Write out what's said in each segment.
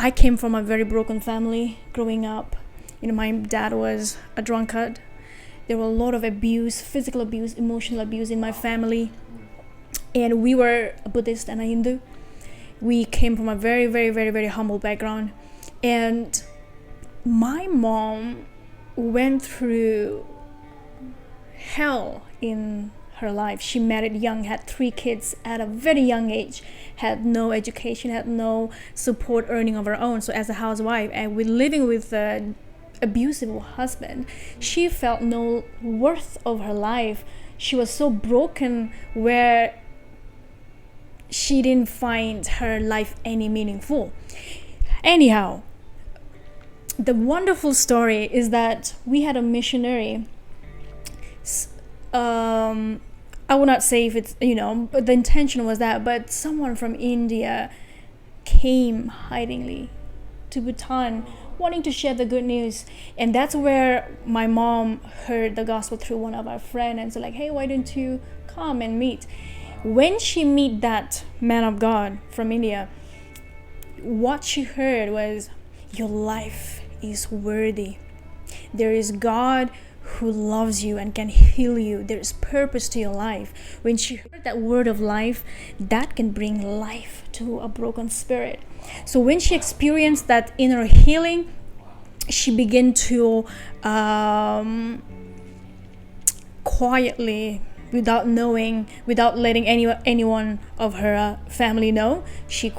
I came from a very broken family growing up. My dad was a drunkard. There were a lot of abuse, physical abuse, emotional abuse in my family. And we were a Buddhist and a Hindu. We came from a very, very, very, very humble background. And my mom went through hell in her life. She married young, had 3 kids at a very young age, had no education, had no support earning of her own. So as a housewife and with living with an abusive husband, she felt no worth of her life. She was so broken where she didn't find her life any meaningful. Anyhow, the wonderful story is that we had a missionary. I would not say if it's, but the intention was that, but someone from India came hidingly to Bhutan wanting to share the good news. And that's where my mom heard the gospel through one of our friends and said, like, hey, why don't you come and meet? When she met that man of God from India, what she heard was, your life is worthy. There is God who loves you and can heal you. There is purpose to your life. When she heard that word of life, that can bring life to a broken spirit. So when she experienced that inner healing, she began to quietly, without knowing, without letting anyone of her family know, she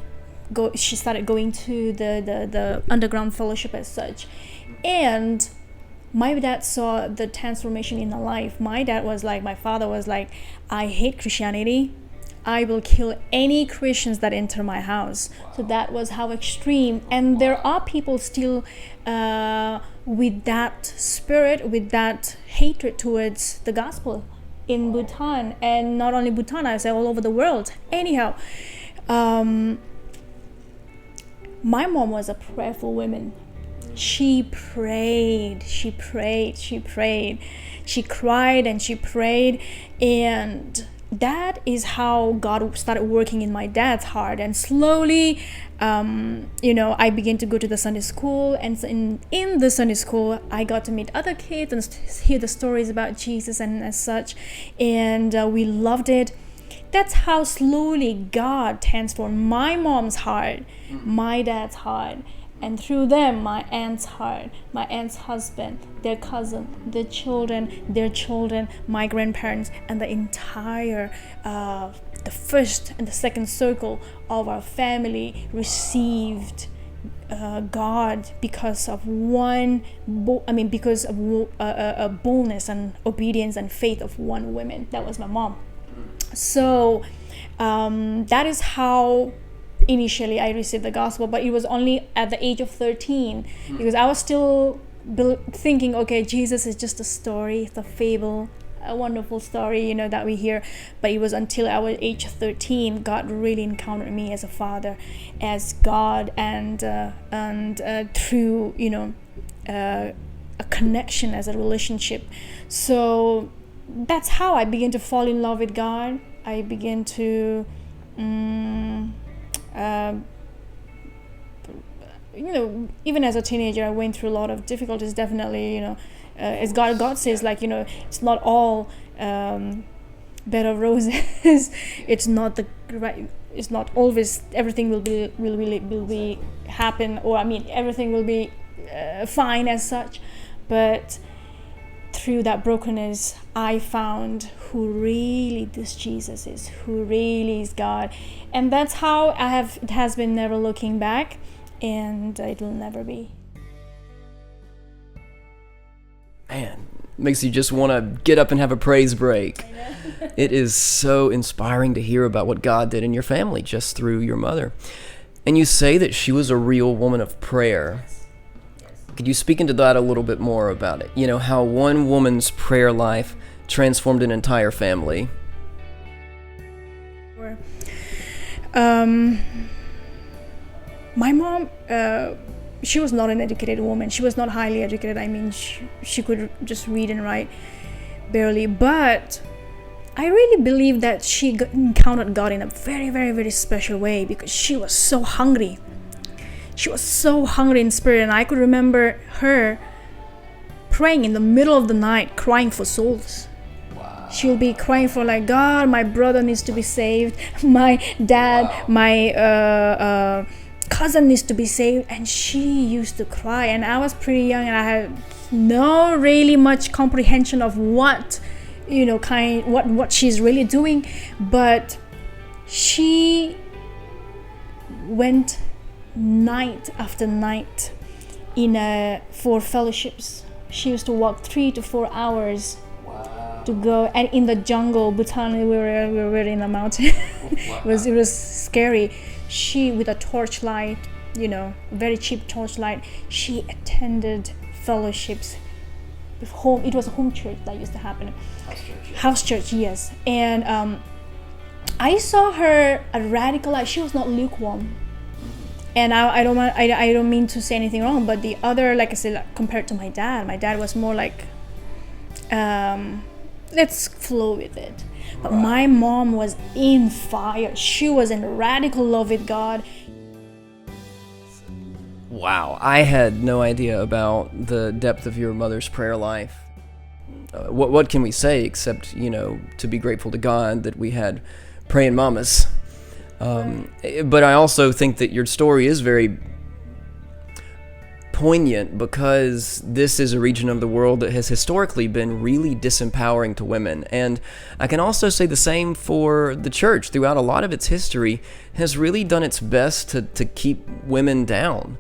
started going to the underground fellowship as such. And my dad saw the transformation in her life. My father was like, I hate Christianity. I will kill any Christians that enter my house. So that was how extreme. And there are people still with that spirit, with that hatred towards the gospel in Bhutan, and not only Bhutan, I would say all over the world. Anyhow, my mom was a prayerful woman. She prayed, she cried and she prayed, and that is how God started working in my dad's heart. And slowly, I began to go to the Sunday school, and in the Sunday school, I got to meet other kids and hear the stories about Jesus and as such, and we loved it. That's how slowly God transformed my mom's heart, my dad's heart, and through them, my aunt's heart, my aunt's husband, their cousin, their children, my grandparents, and the entire, the first and the second circle of our family received God because of because of boldness and obedience and faith of one woman. That was my mom. So that is how initially I received the gospel, but it was only at the age of 13, because I was still thinking, okay, Jesus is just a story, it's a fable, a wonderful story, that we hear. But it was until I was age 13, God really encountered me as a father, as God, and through a connection, as a relationship. So that's how I began to fall in love with God. I began to even as a teenager, I went through a lot of difficulties, definitely, as God says, it's not all bed of roses. It's not it's not always everything will be happen, or everything will be fine as such. But through that brokenness, I found who really this Jesus is, who really is God. And that's how it has been, never looking back, and it will never be. Man, makes you just want to get up and have a praise break. It is so inspiring to hear about what God did in your family just through your mother. And you say that she was a real woman of prayer. Could you speak into that a little bit more about it? How one woman's prayer life transformed an entire family. My mom, she was not an educated woman. She was not highly educated. She could just read and write barely. But I really believe that she encountered God in a very, very, very special way, because she was so hungry. She was so hungry in spirit, and I could remember her praying in the middle of the night, crying for souls. She'll be crying for like, God, my brother needs to be saved, my dad, my cousin needs to be saved. And she used to cry, and I was pretty young, and I had no really much comprehension of what she's really doing. But she went night after night for fellowships. She used to walk 3 to 4 hours to go, and in the jungle. Bhutan, we were in the mountain. It was scary. She, with a torchlight, very cheap torchlight, she attended fellowships. It was a home church that used to happen. House church, yes. And I saw her a radical life. She was not lukewarm. And I don't mean to say anything wrong, but the other, like I said, compared to my dad was more like, let's flow with it. But my mom was in fire. She was in radical love with God. Wow, I had no idea about the depth of your mother's prayer life. What can we say except, to be grateful to God that we had praying mamas. But I also think that your story is very poignant because this is a region of the world that has historically been really disempowering to women. And I can also say the same for the church. Throughout a lot of its history, has really done its best to keep women down,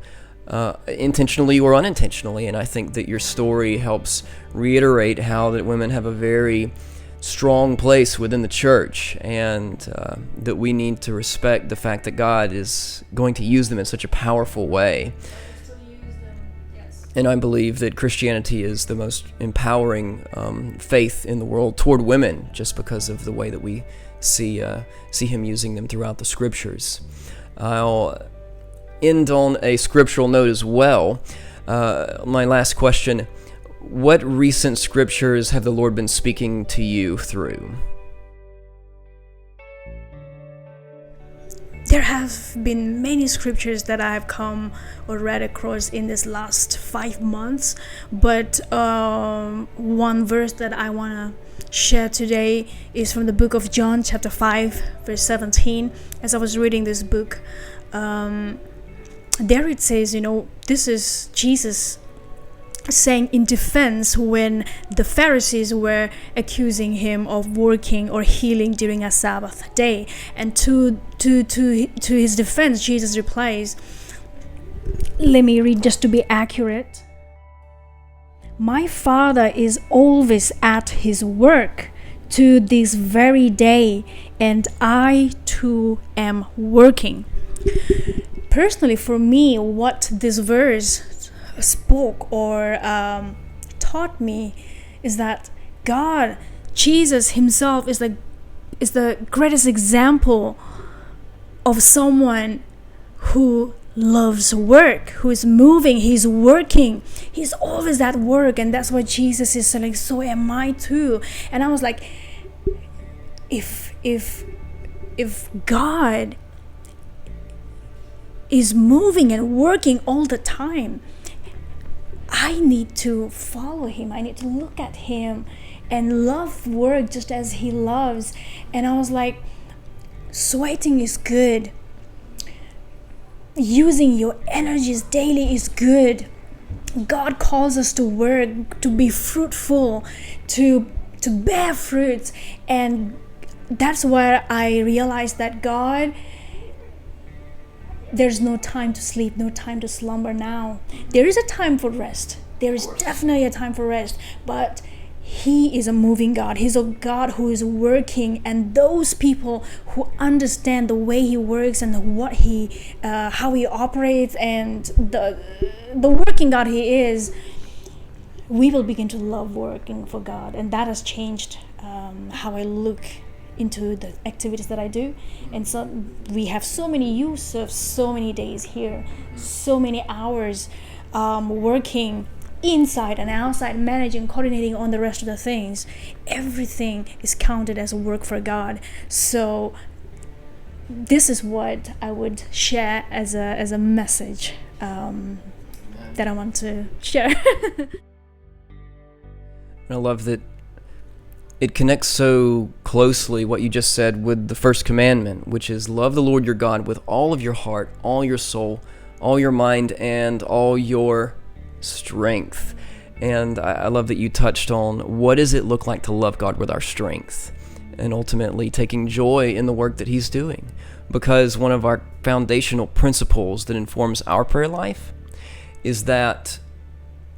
intentionally or unintentionally. And I think that your story helps reiterate how that women have a very strong place within the church, and that we need to respect the fact that God is going to use them in such a powerful way. And I believe that Christianity is the most empowering faith in the world toward women, just because of the way that we see Him using them throughout the Scriptures. I'll end on a scriptural note as well. My last question: what recent scriptures have the Lord been speaking to you through? There have been many scriptures that I have come or read across in this last 5 months, but one verse that I want to share today is from the book of John, chapter 5, verse 17. As I was reading this book, there it says, this is Jesus saying in defense when the Pharisees were accusing him of working or healing during a Sabbath day. And to his defense, Jesus replies, let me read just to be accurate. My Father is always at his work to this very day, and I too am working. Personally, for me, what this verse spoke or taught me is that God, Jesus himself, is the greatest example of someone who loves work, who is moving, he's working, he's always at work. And that's what Jesus is saying, so am I too. And I was like, if God is moving and working all the time, I need to follow him. I need to look at him and love work just as he loves. And I was like, sweating is good. Using your energies daily is good. God calls us to work, to be fruitful, to bear fruits. And that's where I realized that God, there's no time to sleep, no time to slumber now. There is a time for rest. There is definitely a time for rest. But he is a moving God. He's a God who is working. And those people who understand the way he works and how he operates and the working God he is, we will begin to love working for God. And that has changed how I look into the activities that I do. And so we have so many use of so many days here, so many hours working inside and outside, managing, coordinating on the rest of the things. Everything is counted as work for God. So this is what I would share as a message that I want to share. I love that it connects so closely, what you just said, with the first commandment, which is love the Lord your God with all of your heart, all your soul, all your mind, and all your strength. And I love that you touched on what does it look like to love God with our strength, and ultimately taking joy in the work that He's doing. Because one of our foundational principles that informs our prayer life is that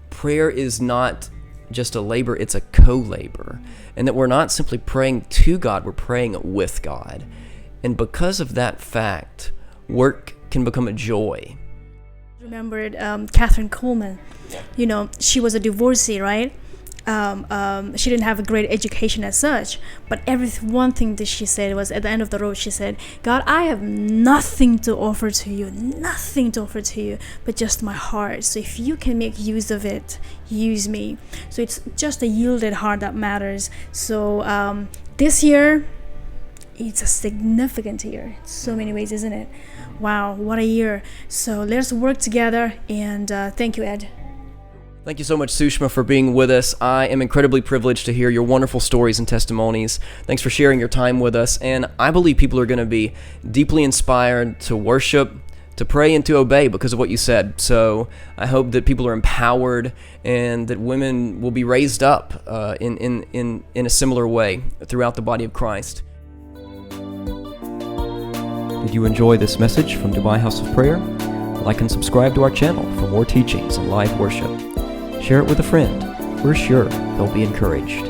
prayer is not just a labor, it's a co-labor. And that we're not simply praying to God, we're praying with God. And because of that fact, work can become a joy. Remembered Catherine Coleman. You know, she was a divorcee, right? She didn't have a great education as such, but one thing that she said was, at the end of the road, she said, God, I have nothing to offer to you, but just my heart. So if you can make use of it, use me. So it's just a yielded heart that matters. So this year, it's a significant year in so many ways, isn't it? Wow, what a year. So let's work together, and thank you, Ed. Thank you so much, Sushma, for being with us. I am incredibly privileged to hear your wonderful stories and testimonies. Thanks for sharing your time with us. And I believe people are going to be deeply inspired to worship, to pray, and to obey because of what you said. So I hope that people are empowered and that women will be raised up in a similar way throughout the body of Christ. Did you enjoy this message from Dubai House of Prayer? Like and subscribe to our channel for more teachings and live worship. Share it with a friend. We're sure they'll be encouraged.